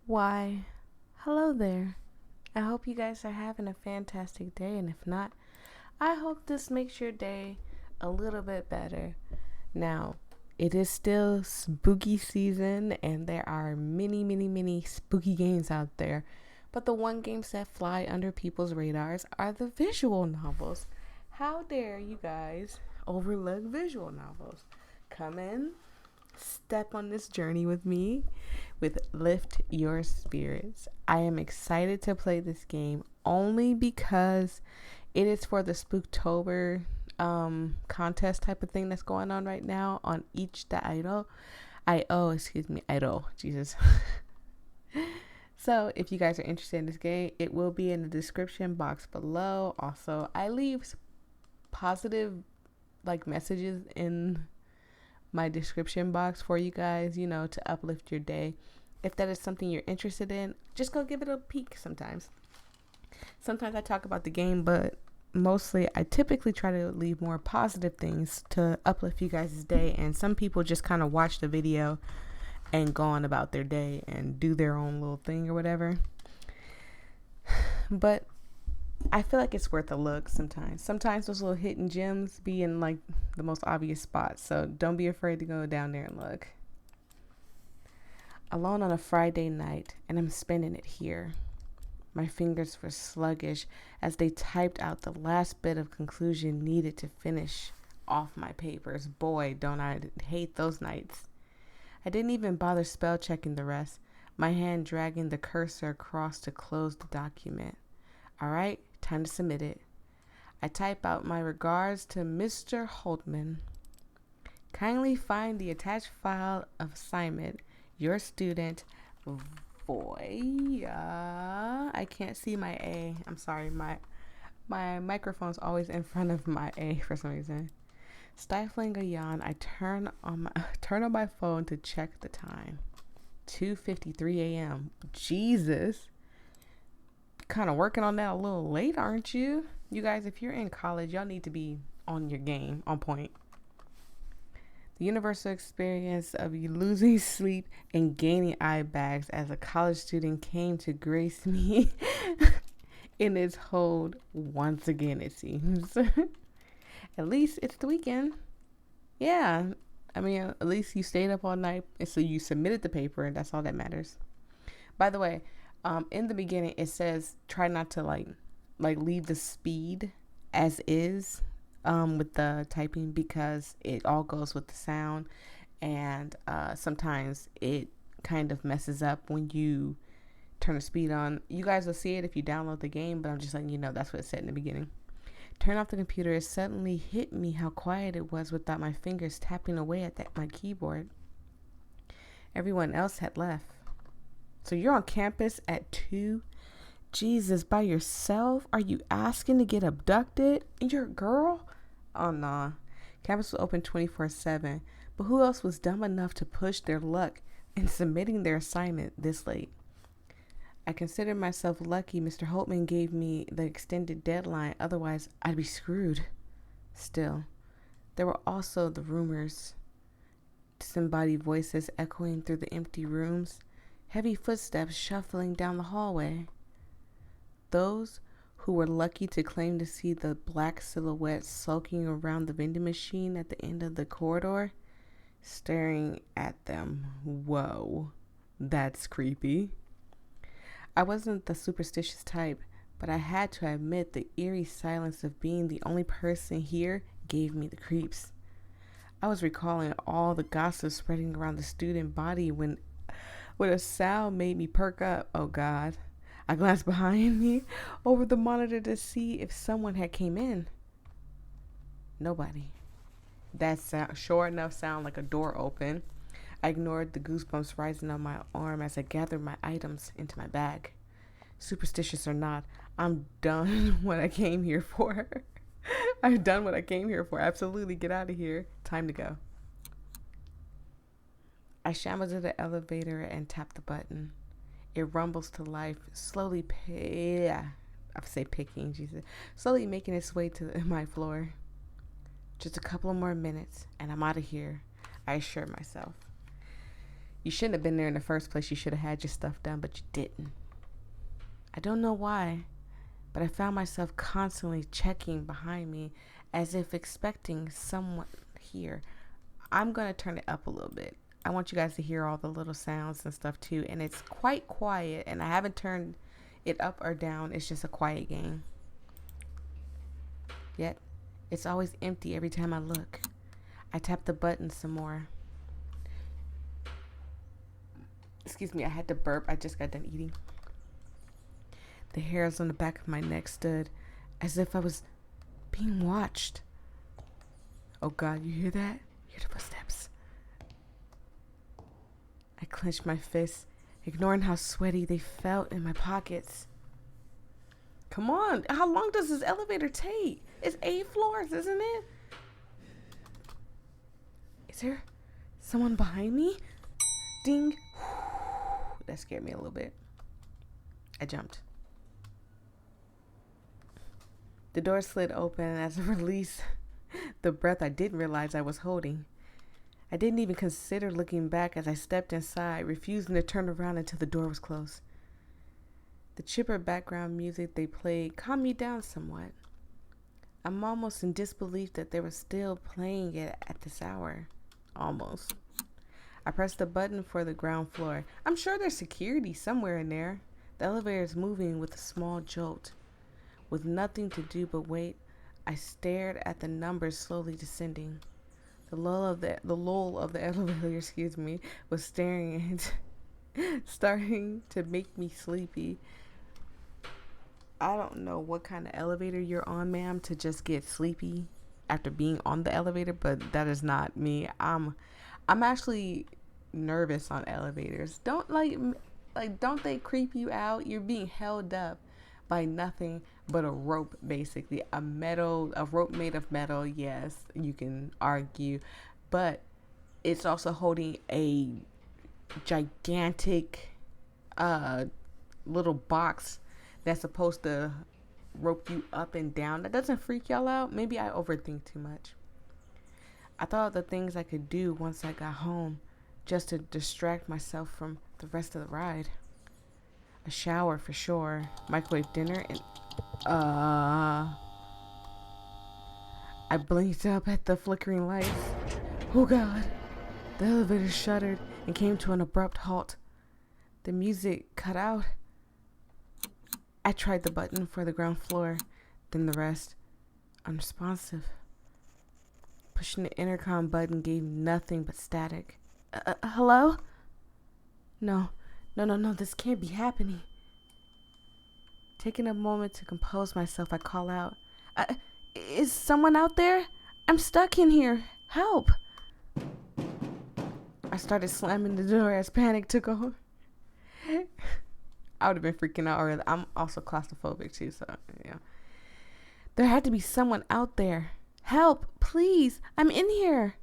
Why, hello there. I hope you guys are having a fantastic day, and if not, I hope this makes your day a little bit better. Now, it is still spooky season, and there are many spooky games out there. But the one games that fly under people's radars are the visual novels. How dare you guys overlook visual novels? Come in, step on this journey with me with Lift Your Spirits. I am excited to play this game only because it is for the Spooktober contest type of thing that's going on right now on Each the Idol. Idol. Jesus. So if you guys are interested in this game, it will be in the description box below. Also, I leave positive messages in my description box for you guys, to uplift your day. If that is something you're interested in, just go give it a peek sometimes. Sometimes I talk about the game, but mostly I typically try to leave more positive things to uplift you guys' day. And some people just kind of watch the video and go on about their day and do their own little thing or whatever. But I feel like it's worth a look sometimes. Sometimes those little hidden gems be in the most obvious spots. So don't be afraid to go down there and look. Alone on a Friday night, and I'm spending it here. My fingers were sluggish as they typed out the last bit of conclusion needed to finish off my papers. Boy, don't I hate those nights. I didn't even bother spell checking the rest, my hand dragging the cursor across to close the document. All right, time to submit it. I type out my regards to Mr. Holtman. Kindly find the attached file of assignment. Your student, I can't see my A. I'm sorry, my microphone's always in front of my A for some reason. Stifling a yawn, I turn on my phone to check the time. 2:53 a.m. Jesus. Kind of working on that a little late, aren't you? You guys, if you're in college, y'all need to be on your game, on point. The universal experience of you losing sleep and gaining eye bags as a college student came to grace me in its hold once again, it seems. At least it's the weekend. Yeah. I mean, at least you stayed up all night, and so you submitted the paper, and that's all that matters. By the way, in the beginning, it says try not to leave the speed as is with the typing, because it all goes with the sound, and sometimes it kind of messes up when you turn the speed on. You guys will see it if you download the game, but I'm just letting you know that's what it said in the beginning. Turn off the computer. It suddenly hit me how quiet it was without my fingers tapping away at my keyboard. Everyone else had left. So you're on campus at 2? Jesus, by yourself? Are you asking to get abducted? And you're a girl? Oh, nah. Campus was open 24/7. But who else was dumb enough to push their luck in submitting their assignment this late? I consider myself lucky Mr. Holtman gave me the extended deadline. Otherwise, I'd be screwed. Still, there were also the rumors. Disembodied voices echoing through the empty rooms. Heavy footsteps shuffling down the hallway. Those who were lucky to claim to see the black silhouette sulking around the vending machine at the end of the corridor, staring at them. Whoa, that's creepy. I wasn't the superstitious type, but I had to admit the eerie silence of being the only person here gave me the creeps. I was recalling all the gossip spreading around the student body when a sound made me perk up. Oh God. I glanced behind me over the monitor to see if someone had came in. Nobody. That sound, sure enough, sounded like a door open. I ignored the goosebumps rising on my arm as I gathered my items into my bag. Superstitious or not, I'm done what I came here for. I've done what I came here for. Absolutely, get out of here. Time to go. I shambled to the elevator and tapped the button. It rumbles to life, slowly picking, Jesus. Slowly making its way to my floor. Just a couple of more minutes, and I'm out of here, I assured myself. You shouldn't have been there in the first place. You should have had your stuff done, but you didn't. I don't know why, but I found myself constantly checking behind me as if expecting someone here. I'm going to turn it up a little bit. I want you guys to hear all the little sounds and stuff too. And it's quite quiet, and I haven't turned it up or down. It's just a quiet game. Yet, it's always empty every time I look. I tap the button some more. Excuse me, I had to burp. I just got done eating. The hairs on the back of my neck stood as if I was being watched. Oh God, you hear that? You hear the footsteps. I clenched my fists, ignoring how sweaty they felt in my pockets. Come on, how long does this elevator take? It's 8 floors, isn't it? Is there someone behind me? Ding. That scared me a little bit. I jumped. The door slid open as I released the breath I didn't realize I was holding. I didn't even consider looking back as I stepped inside, refusing to turn around until the door was closed. The chipper background music they played calmed me down somewhat. I'm almost in disbelief that they were still playing it at this hour. Almost. I pressed the button for the ground floor. I'm sure there's security somewhere in there. The elevator is moving with a small jolt. With nothing to do but wait, I stared at the numbers slowly descending. The lull of the elevator, was starting to make me sleepy. I don't know what kind of elevator you're on, ma'am, to just get sleepy after being on the elevator, but that is not me. I'm actually nervous on elevators. Don't they creep you out? You're being held up by nothing but a rope, basically. A rope made of metal. Yes, you can argue, but it's also holding a gigantic little box that's supposed to rope you up and down. That doesn't freak y'all out? Maybe I overthink too much. I thought of the things I could do once I got home just to distract myself from the rest of the ride. A shower for sure, microwave dinner, and I blinked up at the flickering lights. Oh God. The elevator shuddered and came to an abrupt halt. The music cut out. I tried the button for the ground floor, then the rest. Unresponsive. Pushing the intercom button gave nothing but static. Hello? No, this can't be happening. Taking a moment to compose myself, I call out, is someone out there? I'm stuck in here. Help! I started slamming the door as panic took over. I would have been freaking out already. I'm also claustrophobic too, so yeah. There had to be someone out there. Help, please. I'm in here.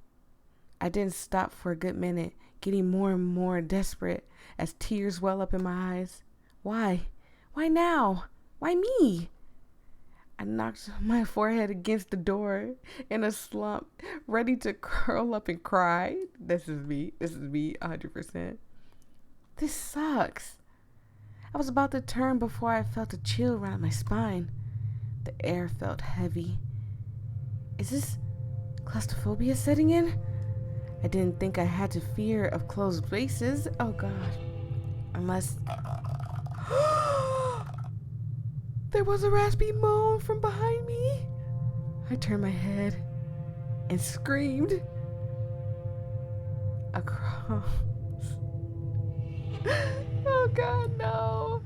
I didn't stop for a good minute, getting more and more desperate as tears well up in my eyes. Why? Why now? Why me? I knocked my forehead against the door in a slump, ready to curl up and cry. This is me 100%. This sucks. I was about to turn before I felt a chill run up my spine. The air felt heavy. Is this claustrophobia setting in? I didn't think I had to fear of closed spaces. Oh God. Unless... There was a raspy moan from behind me. I turned my head and screamed. Across... Oh God, no.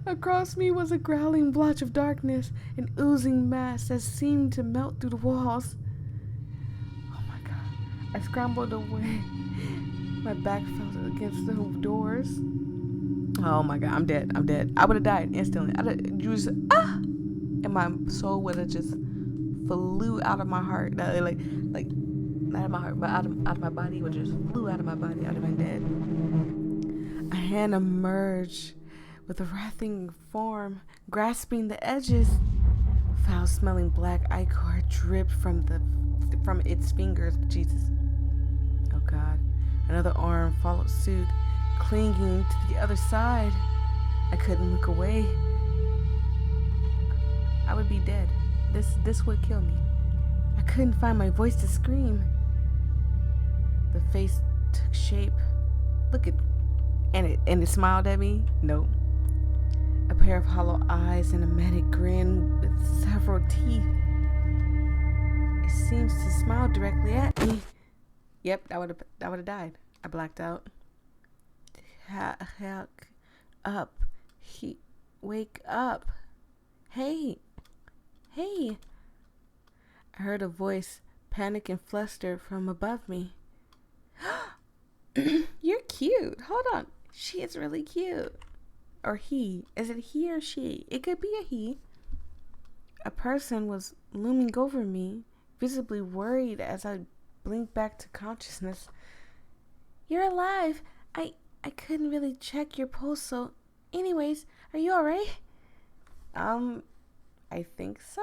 Across me was a growling blotch of darkness, an oozing mass that seemed to melt through the walls. Oh my God. I scrambled away. My back felt against the doors. Oh my God, I'm dead. I would have died instantly. And my soul would have just flew out of my heart. Not out of my heart, but out of my body. Would just flew out of my body. I'd have been dead. A hand emerged with a writhing form, grasping the edges. Foul-smelling black ichor dripped from its fingers. Jesus. Oh God. Another arm followed suit, clinging to the other side. I couldn't look away. I would be dead. This would kill me. I couldn't find my voice to scream. The face took shape. Look at, and it smiled at me. Nope. A pair of hollow eyes and a manic grin with several teeth. It seems to smile directly at me. Yep, that would have died. I blacked out. Up. Wake up. Hey. I heard a voice, panic and flustered, from above me. You're cute. Hold on. She is really cute. Or he. Is it he or she? It could be a he. A person was looming over me, visibly worried as I blinked back to consciousness. You're alive. I couldn't really check your pulse, so anyways, are you alright? I think so.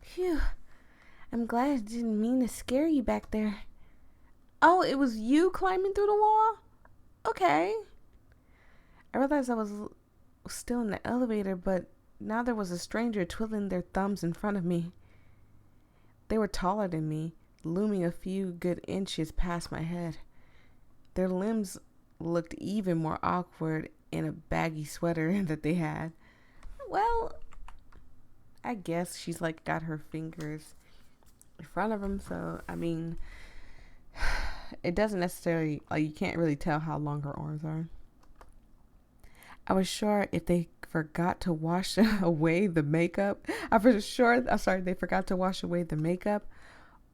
Phew. I'm glad I didn't mean to scare you back there. Oh, it was you climbing through the wall? Okay. I realized I was still in the elevator, but now there was a stranger twiddling their thumbs in front of me. They were taller than me, looming a few good inches past my head. Their limbs looked even more awkward in a baggy sweater that they had. Well, I guess she's like got her fingers in front of them, so I mean, it doesn't necessarily, like, you can't really tell how long her arms are. I was sure if they forgot to wash away the makeup, they forgot to wash away the makeup,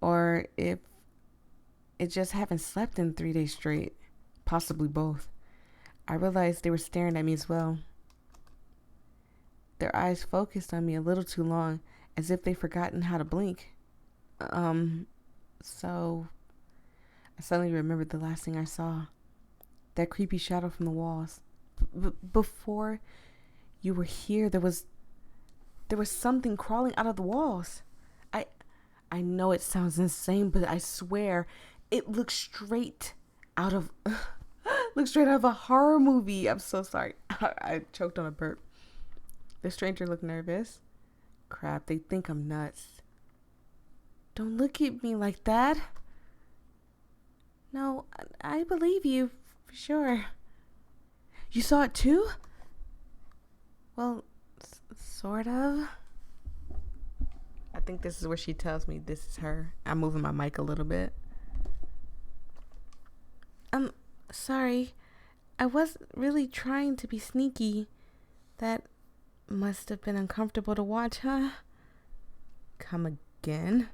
or if it just haven't slept in 3 days straight, possibly both. I realized they were staring at me as well. Their eyes focused on me a little too long, as if they'd forgotten how to blink. So I suddenly remembered the last thing I saw. That creepy shadow from the walls. Before you were here, there was something crawling out of the walls. I know it sounds insane, but I swear it looks straight out of a horror movie. I'm so sorry. I choked on a burp. The stranger looked nervous. Crap, they think I'm nuts. Don't look at me like that. No, I believe you, for sure. You saw it too? Well, sort of. I think this is where she tells me this is her. I'm moving my mic a little bit. Sorry. I wasn't really trying to be sneaky. That must have been uncomfortable to watch, huh? Come again?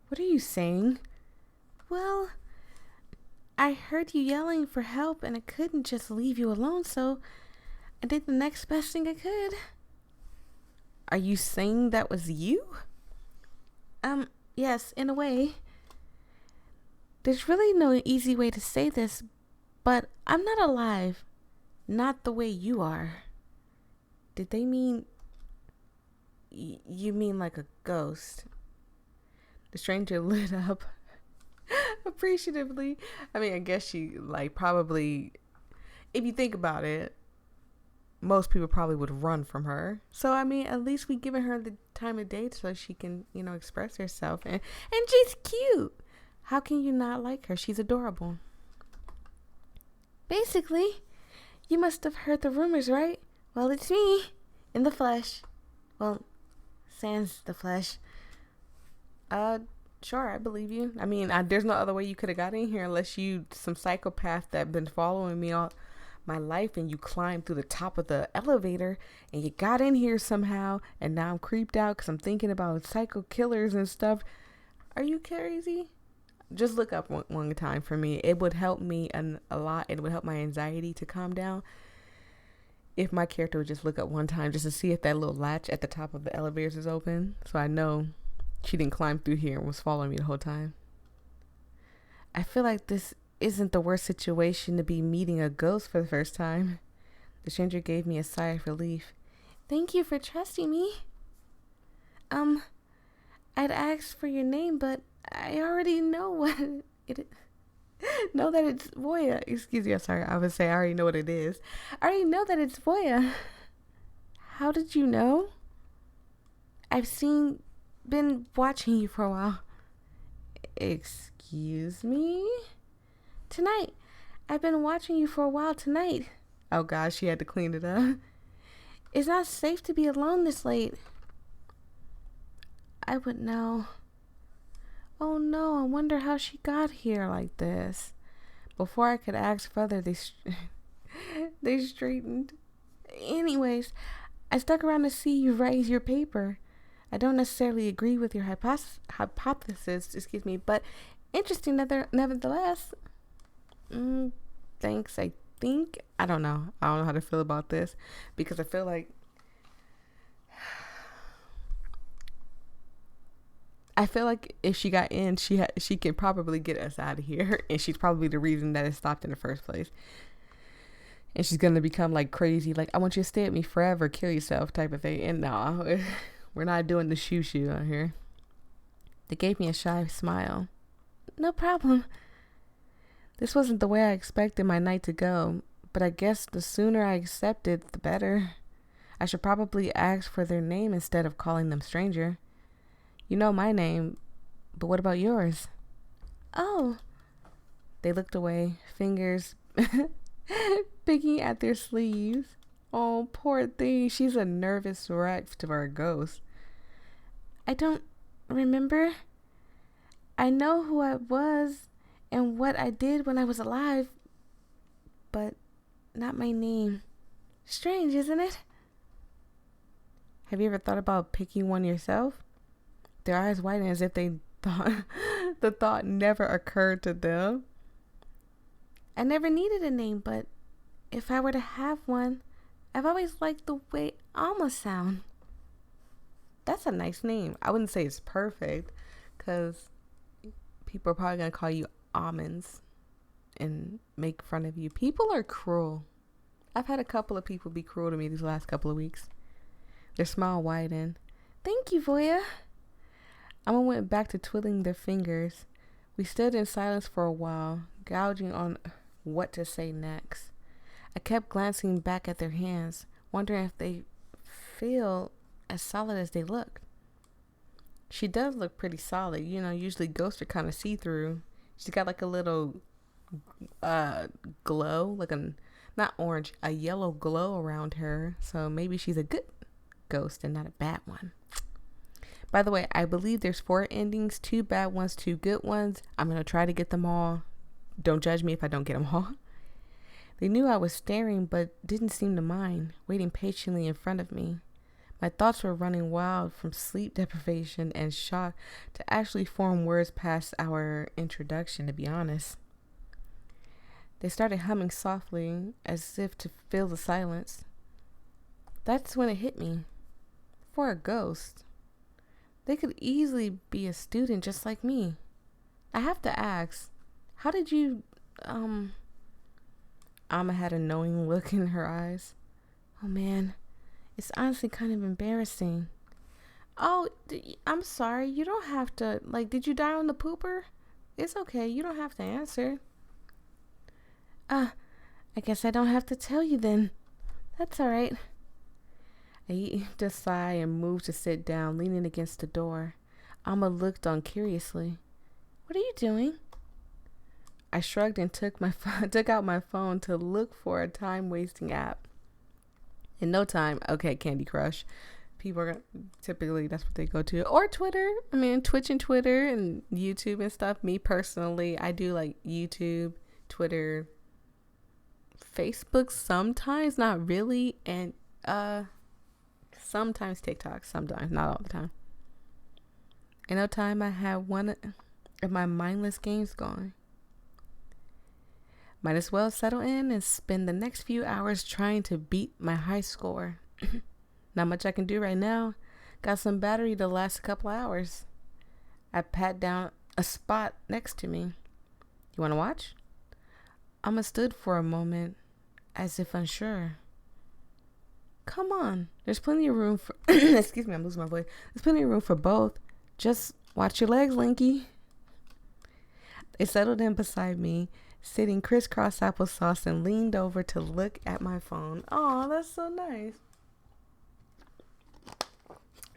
What are you saying? Well, I heard you yelling for help and I couldn't just leave you alone, so I did the next best thing I could. Are you saying that was you? Yes, in a way. There's really no easy way to say this, but I'm not alive. Not the way you are. Did they mean... You mean like a ghost? The stranger lit up appreciatively. I mean, I guess she, like, probably... If you think about it, most people probably would run from her. So, I mean, at least we've given her the time of day so she can, express herself. And she's cute. How can you not like her? She's adorable. Basically, you must have heard the rumors, right? Well, it's me, in the flesh. Well, sans the flesh. Sure, I believe you. I mean, there's no other way you could have got in here unless you some psychopath that been following me all my life and you climbed through the top of the elevator and you got in here somehow and now I'm creeped out because I'm thinking about psycho killers and stuff. Are you crazy? Just look up one time for me. It would help me a lot. It would help my anxiety to calm down if my character would just look up one time just to see if that little latch at the top of the elevators is open, so I know she didn't climb through here and was following me the whole time. I feel like this isn't the worst situation to be meeting a ghost for the first time. The stranger gave me a sigh of relief. Thank you for trusting me. I'd asked for your name, but I already know what it is. know that it's Voya. Excuse me, I'm sorry. I would say I already know what it is. I already know that it's Voya. How did you know? Been watching you for a while. Excuse me? Tonight. I've been watching you for a while tonight. Oh gosh, she had to clean it up. It's not safe to be alone this late. I would know. Oh no, I wonder how she got here like this. Before I could ask further, they straightened. Anyways, I stuck around to see you raise your paper. I don't necessarily agree with your hypothesis, but interesting nevertheless. Thanks, I think. I don't know how to feel about this because I feel like if she got in, she can probably get us out of here, and she's probably the reason that it stopped in the first place. And she's gonna become like crazy, like I want you to stay with me forever, kill yourself type of thing. And no, we're not doing the shoo out here. They gave me a shy smile. No problem. This wasn't the way I expected my night to go, but I guess the sooner I accept it, the better. I should probably ask for their name instead of calling them stranger. You know my name, but what about yours? Oh. They looked away, fingers picking at their sleeves. Oh, poor thing. She's a nervous wreck for a ghost. I don't remember. I know who I was and what I did when I was alive, but not my name. Strange, isn't it? Have you ever thought about picking one yourself? Their eyes widened as if they thought the thought never occurred to them. I never needed a name, but if I were to have one, I've always liked the way Alma sound. That's a nice name. I wouldn't say it's perfect, because people are probably going to call you almonds and make fun of you. People are cruel. I've had a couple of people be cruel to me these last couple of weeks. Their smile widened. Thank you, Voya. Alma went back to twiddling their fingers. We stood in silence for a while, gouging on what to say next. I kept glancing back at their hands, wondering if they feel as solid as they look. She does look pretty solid. You know, usually ghosts are kind of see-through. She's got like a little glow, like not orange, a yellow glow around her. So maybe she's a good ghost and not a bad one. By the way, I believe there's 4 endings, 2 bad ones, 2 good ones. I'm going to try to get them all. Don't judge me if I don't get them all. They knew I was staring, but didn't seem to mind, waiting patiently in front of me. My thoughts were running wild from sleep deprivation and shock to actually form words past our introduction, to be honest. They started humming softly, as if to fill the silence. That's when it hit me. For a ghost, they could easily be a student just like me. I have to ask, how did you, Alma had a knowing look in her eyes. Oh man, it's honestly kind of embarrassing. Oh, I'm sorry, you don't have to, did you die on the pooper? It's okay, you don't have to answer. I guess I don't have to tell you then. That's alright. I heaved a sigh and moved to sit down, leaning against the door. Alma looked on curiously. What are you doing? I shrugged and took out my phone to look for a time-wasting app. In no time, okay, Candy Crush. People are typically, that's what they go to. Or Twitter. I mean, Twitch and Twitter and YouTube and stuff. Me personally, I do like YouTube, Twitter, Facebook sometimes, not really, and sometimes TikTok, sometimes, not all the time. In no time, I had one of my mindless games going. Might as well settle in and spend the next few hours trying to beat my high score. Not much I can do right now. Got some battery to last a couple hours. I pat down a spot next to me. You want to watch? Alma stood for a moment, as if unsure. Come on. There's plenty of room for... Excuse me, I'm losing my voice. There's plenty of room for both. Just watch your legs, Linky. They settled in beside me, sitting crisscross applesauce, and leaned over to look at my phone. Oh, that's so nice.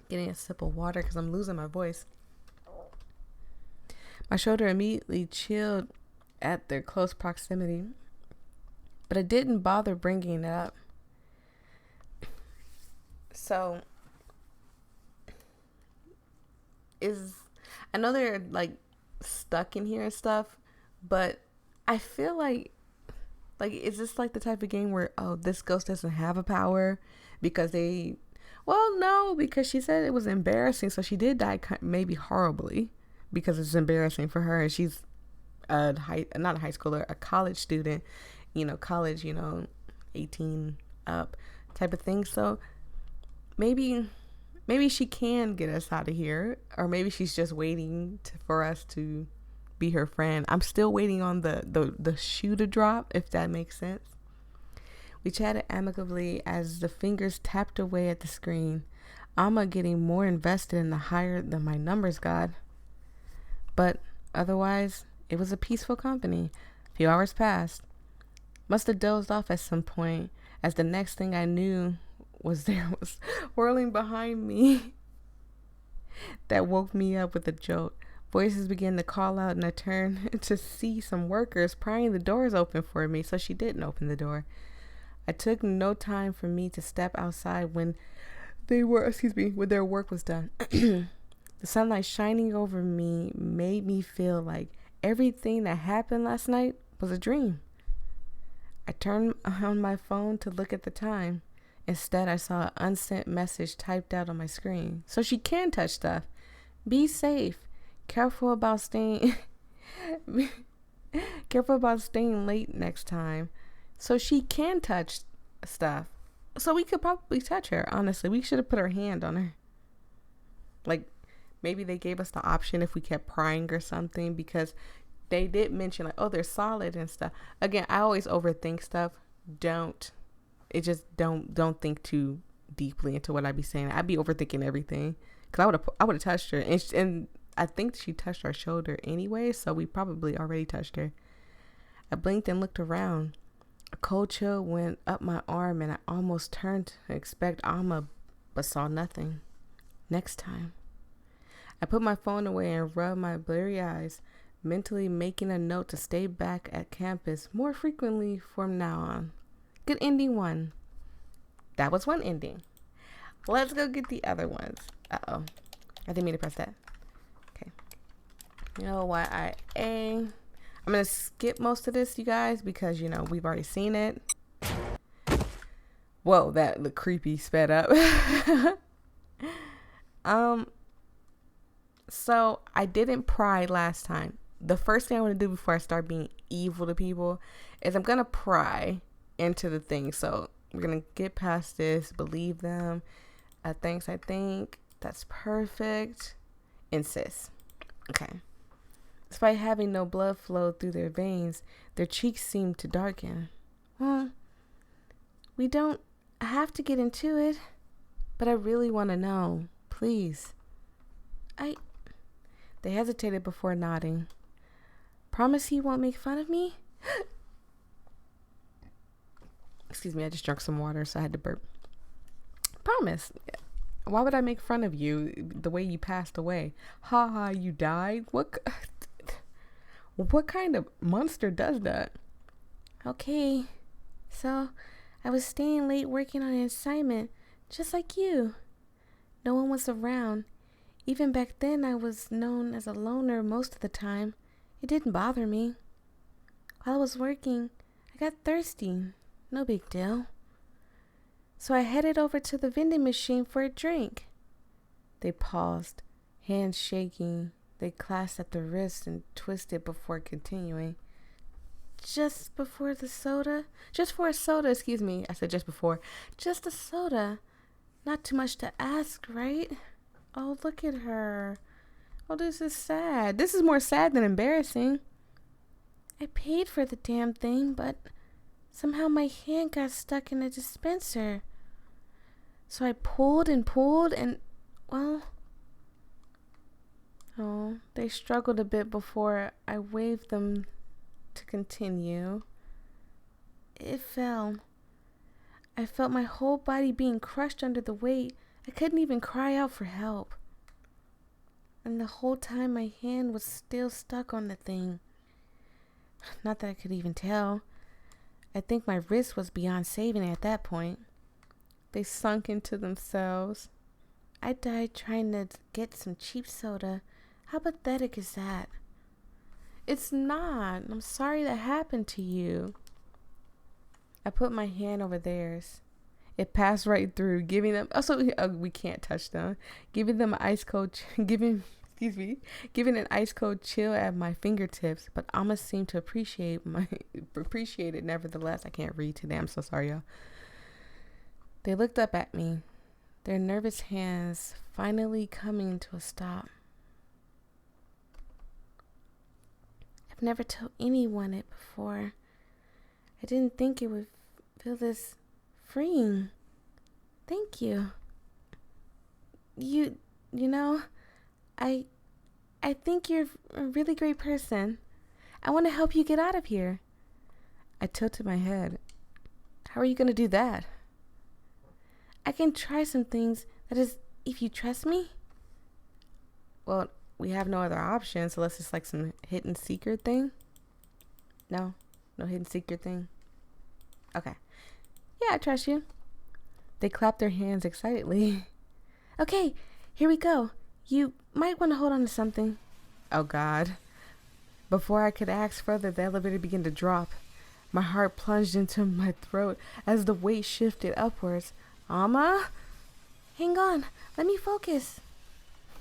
Getting a sip of water because I'm losing my voice. My shoulder immediately chilled at their close proximity, but it didn't bother bringing it up. So, I know they're like stuck in here and stuff, but I feel like is this like the type of game where, oh, this ghost doesn't have a power because no, because she said it was embarrassing, so she did die maybe horribly because it's embarrassing for her, and she's not a high schooler, a college student, college, 18 up type of thing. So maybe she can get us out of here, or maybe she's just waiting for us to be her friend. I'm still waiting on the shoe to drop, if that makes sense. We chatted amicably as the fingers tapped away at the screen, Alma getting more invested in the higher than my numbers got. But otherwise, it was a peaceful company. A few hours passed. Must have dozed off at some point, as the next thing I knew was whirling behind me that woke me up with a jolt. Voices began to call out, and I turned to see some workers prying the doors open for me, so she didn't open the door. It took no time for me to step outside when their work was done. The sunlight shining over me made me feel like everything that happened last night was a dream. I turned on my phone to look at the time. Instead, I saw an unsent message typed out on my screen. So she can touch stuff. Be safe. Careful about staying late next time. So she can touch stuff. So we could probably touch her, honestly. We should have put our hand on her. Like, maybe they gave us the option if we kept prying or something, because they did mention, like, oh, they're solid and stuff. Again, I always overthink stuff. Don't think too deeply into what I be saying. I'd be overthinking everything, because I would have touched her, and I think she touched our shoulder anyway, so we probably already touched her. I blinked and looked around. A cold chill went up my arm, and I almost turned to expect Alma, but saw nothing. Next time. I put my phone away and rubbed my blurry eyes, mentally making a note to stay back at campus more frequently from now on. Good ending one. That was one ending. Let's go get the other ones. Uh-oh. I didn't mean to press that. Okay. YIA. I'm going to skip most of this, you guys, because, we've already seen it. Whoa, that looked creepy, sped up. So I didn't pry last time. The first thing I want to do before I start being evil to people is I'm going to pry into the thing. So we're going to get past this, believe them. Thanks, I think. That's perfect. Insist. Okay. Despite having no blood flow through their veins, their cheeks seemed to darken. Well, we don't have to get into it, but I really want to know. Please. They hesitated before nodding. Promise you won't make fun of me? Excuse me, I just drank some water, so I had to burp. Promise. Why would I make fun of you the way you passed away? Ha ha, you died? What kind of monster does that? Okay, so I was staying late working on an assignment, just like you. No one was around. Even back then, I was known as a loner most of the time. It didn't bother me. While I was working, I got thirsty. No big deal. So I headed over to the vending machine for a drink. They paused, hands shaking. They clasped at the wrist and twisted before continuing. Just for a soda, excuse me. I said just before. Just a soda. Not too much to ask, right? Oh, look at her. Oh, this is sad. This is more sad than embarrassing. I paid for the damn thing, but somehow my hand got stuck in the dispenser. So I pulled and, well, Oh, they struggled a bit before I waved them to continue. It fell. I felt my whole body being crushed under the weight. I couldn't even cry out for help. And the whole time my hand was still stuck on the thing. Not that I could even tell. I think my wrist was beyond saving at that point. They sunk into themselves. I died trying to get some cheap soda. How pathetic is that? It's not. I'm sorry that happened to you. I put my hand over theirs. It passed right through, giving them. Also, we can't touch them. Giving them ice cold. Giving an ice cold chill at my fingertips. But Alma seemed to appreciate it nevertheless. I can't read today. I'm so sorry, y'all. They looked up at me, their nervous hands finally coming to a stop. I've never told anyone it before. I didn't think it would feel this freeing. Thank you. You know, I think you're a really great person. I want to help you get out of here. I tilted my head. How are you going to do that? I can try some things. That is, if you trust me. Well, we have no other option, so let's just like some hidden secret thing. No hidden secret thing. Okay. Yeah, I trust you. They clapped their hands excitedly. Okay, here we go. You might want to hold on to something. Oh, God. Before I could ask further, the elevator began to drop. My heart plunged into my throat as the weight shifted upwards. Alma? Hang on. Let me focus.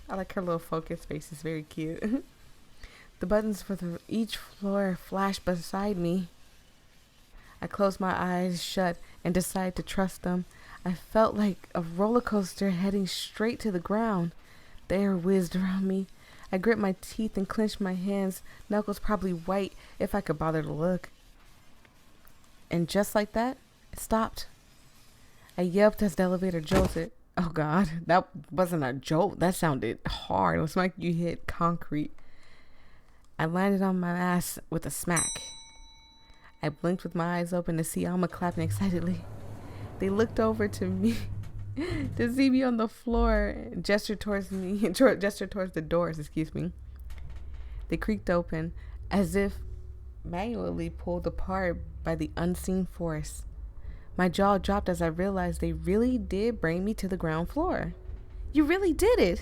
I like her little focus face. It's very cute. The buttons for each floor flashed beside me. I closed my eyes shut and decided to trust them. I felt like a roller coaster heading straight to the ground. The air whizzed around me. I gripped my teeth and clenched my hands, knuckles probably white if I could bother to look. And just like that, it stopped. I yelped as the elevator jolted. Oh, God, that wasn't a jolt. That sounded hard. It was like you hit concrete. I landed on my ass with a smack. I blinked with my eyes open to see Alma clapping excitedly. They looked over to me to see me on the floor and gestured towards the doors, They creaked open as if manually pulled apart by the unseen force. My jaw dropped as I realized they really did bring me to the ground floor. You really did it.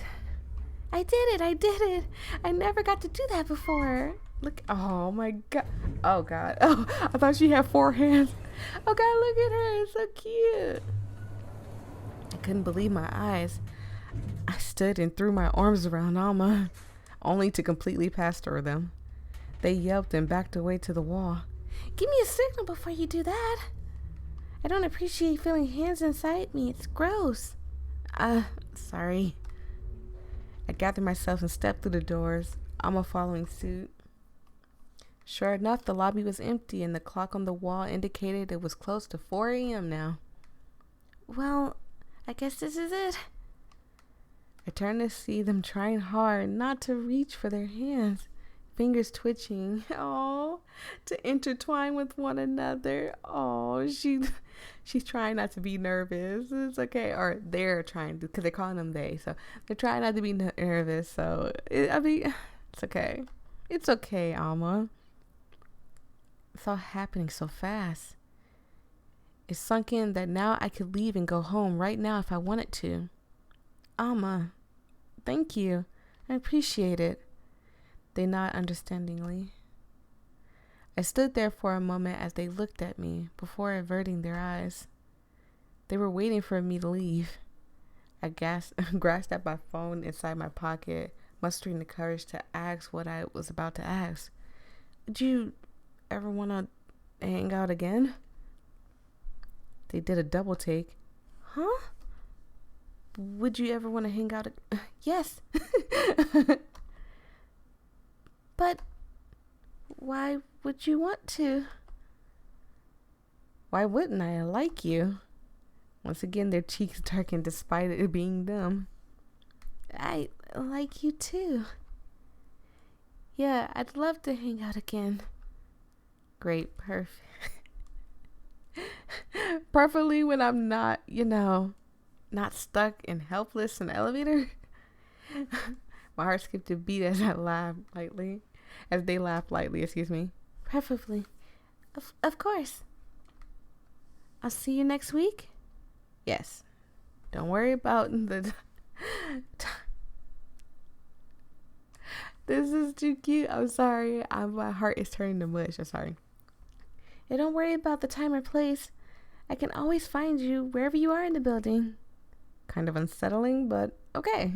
I did it. I never got to do that before. Look, oh my God. Oh, God. Oh, I thought she had 4 hands. Oh, God, look at her. It's so cute. I couldn't believe my eyes. I stood and threw my arms around Alma, only to completely pass through them. They yelped and backed away to the wall. Give me a signal before you do that. I don't appreciate feeling hands inside me. It's gross. Sorry. I gathered myself and stepped through the doors, Alma following suit. Sure enough, the lobby was empty and the clock on the wall indicated it was close to 4 a.m. now. Well, I guess this is it. I turned to see them trying hard not to reach for their hands, fingers twitching, to intertwine with one another. She's trying not to be nervous. It's okay. Or they're trying to, because they're calling them they. So they're trying not to be nervous. So, it's okay. It's okay, Alma. It's all happening so fast. It sunk in that now I could leave and go home right now if I wanted to. Alma, thank you. I appreciate it. They nodded understandingly. I stood there for a moment as they looked at me before averting their eyes. They were waiting for me to leave. I grasped at my phone inside my pocket, mustering the courage to ask what I was about to ask. Would you ever want to hang out again? They did a double take. Huh? Would you ever want to hang out? Yes. But why would you want to? Why wouldn't I? I like you. Once again, their cheeks darkened despite it being them. I like you too. Yeah, I'd love to hang out again. Great, perfect. Preferably when I'm not, not stuck and helpless in the elevator. My heart skipped a beat as I laughed lightly. As they laughed lightly, excuse me. Preferably. Of course. I'll see you next week? Yes. Don't worry about the... This is too cute. I'm sorry. My heart is turning to mush. I'm sorry. Yeah, don't worry about the time or place. I can always find you wherever you are in the building. Kind of unsettling, but okay.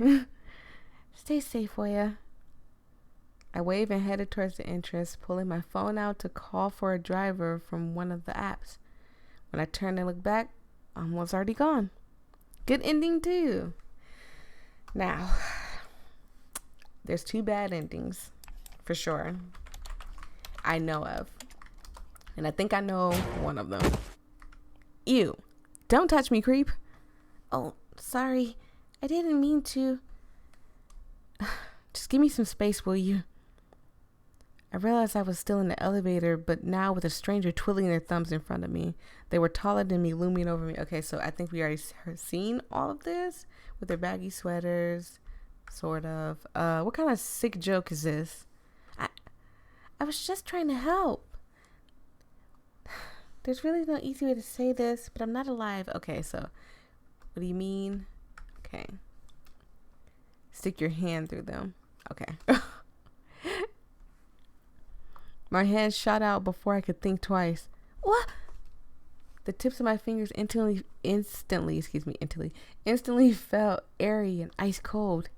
Stay safe, Oya. I waved and headed towards the entrance, pulling my phone out to call for a driver from one of the apps. When I turned and looked back, Alma was already gone. Good ending, too. Now, there's 2 bad endings, for sure, I know of. And I think I know one of them. Ew. Don't touch me, creep. Oh, sorry. I didn't mean to. Just give me some space, will you? I realized I was still in the elevator, but now with a stranger twiddling their thumbs in front of me. They were taller than me, looming over me. Okay, so I think we already seen all of this with their baggy sweaters, sort of. What kind of sick joke is this? I was just trying to help. There's really no easy way to say this, but I'm not alive. Okay, so what do you mean? Okay. Stick your hand through them. Okay. My hand shot out before I could think twice. What? The tips of my fingers instantly felt airy and ice cold,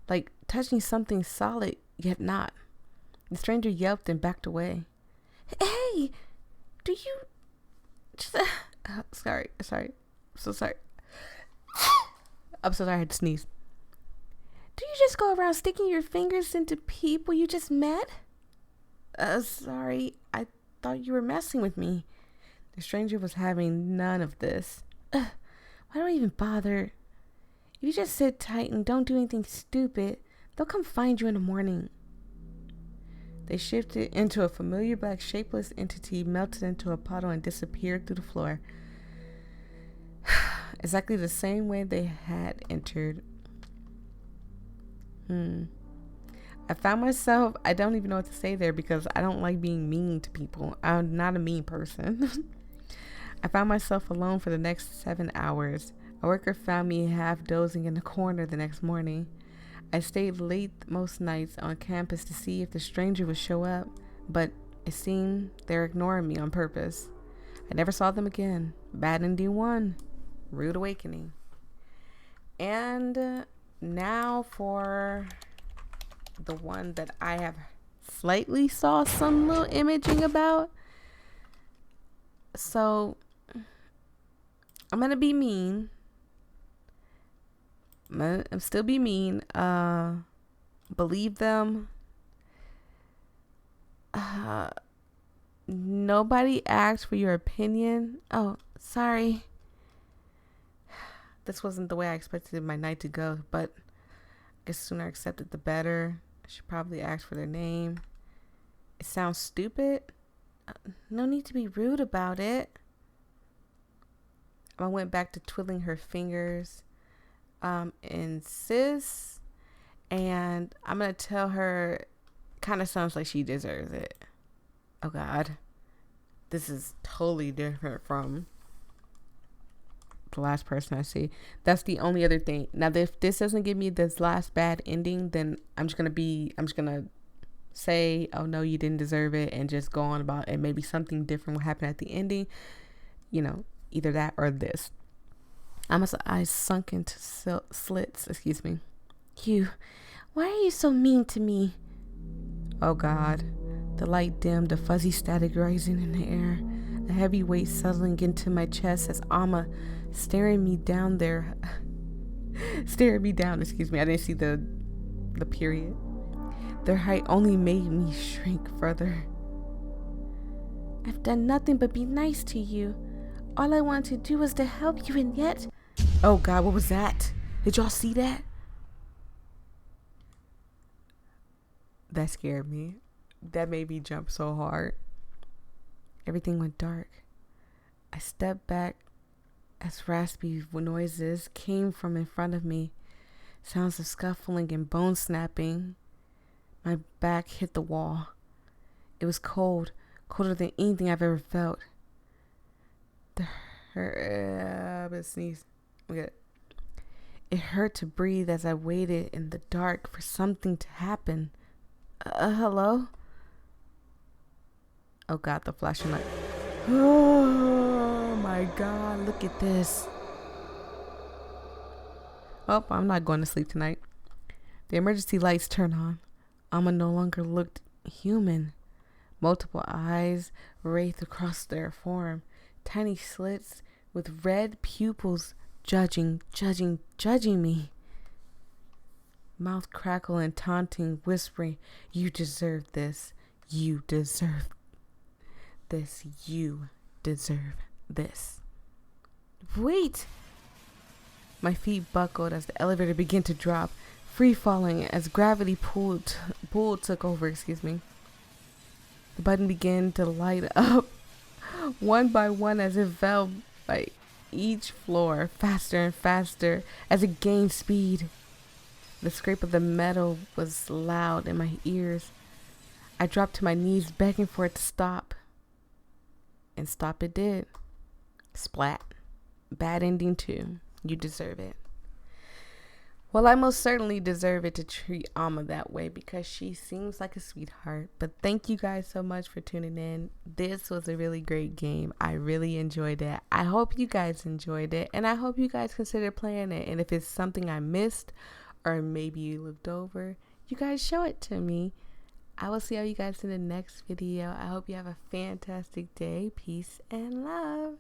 like touching something solid yet not. The stranger yelped and backed away. Hey, do you just... sorry. I'm so sorry. I'm so sorry, I had to sneeze. Do you just go around sticking your fingers into people you just met? Sorry, I thought you were messing with me. The stranger was having none of this. Why do I even bother? If you just sit tight and don't do anything stupid, they'll come find you in the morning. They shifted into a familiar black shapeless entity, melted into a puddle, and disappeared through the floor. Exactly the same way they had entered. I found myself, I don't even know what to say there because I don't like being mean to people. I'm not a mean person. I found myself alone for the next 7 hours. A worker found me half dozing in the corner the next morning. I stayed late most nights on campus to see if the stranger would show up, but it seemed they're ignoring me on purpose. I never saw them again. Bad ending 1. Rude awakening. And now for the one that I have slightly saw some little imaging about. So I'm gonna be mean. I'm still be mean. Believe them. Nobody asked for your opinion. Oh, sorry. This wasn't the way I expected my night to go, but I guess the sooner I accept it, the better. I should probably ask for their name. It sounds stupid. No need to be rude about it. I went back to twiddling her fingers. Insist. And I'm going to tell her, kind of sounds like she deserves it. Oh, God. This is totally different from the last person I see. That's the only other thing. Now, if this doesn't give me this last bad ending, then I'm just gonna say, oh no, you didn't deserve it, and just go on about it. Maybe something different will happen at the ending. Either that or this. I sunk into slits. Excuse me. Why are you so mean to me? Oh God. The light dimmed, a fuzzy static rising in the air. A heavy weight settling into my chest as Alma staring me down. Excuse me. I didn't see the period. Their height only made me shrink further. I've done nothing but be nice to you. All I wanted to do was to help you, and yet... Oh God, what was that? Did y'all see that? That scared me. That made me jump so hard. Everything went dark. I stepped back as raspy noises came from in front of me. Sounds of scuffling and bone snapping. My back hit the wall. It was cold, colder than anything I've ever felt. I'm gonna sneeze. Okay. It hurt to breathe as I waited in the dark for something to happen. Hello? Oh God, the flashing light. Oh my God, look at this. Oh, I'm not going to sleep tonight. The emergency lights turn on. Alma no longer looked human. Multiple eyes wraithed across their form. Tiny slits with red pupils judging me. Mouth crackle and taunting, whispering, "You deserve this. You deserve this. You deserve this." Wait! My feet buckled as the elevator began to drop, free falling as gravity pull took over, The button began to light up one by one as it fell by each floor, faster and faster as it gained speed. The scrape of the metal was loud in my ears. I dropped to my knees, begging for it to stop. And stop it did. Splat. Bad ending too. You deserve it. Well, I most certainly deserve it to treat Alma that way because she seems like a sweetheart. But thank you guys so much for tuning in. This was a really great game. I really enjoyed it. I hope you guys enjoyed it. And I hope you guys consider playing it. And if it's something I missed or maybe you looked over, you guys show it to me. I will see all you guys in the next video. I hope you have a fantastic day. Peace and love.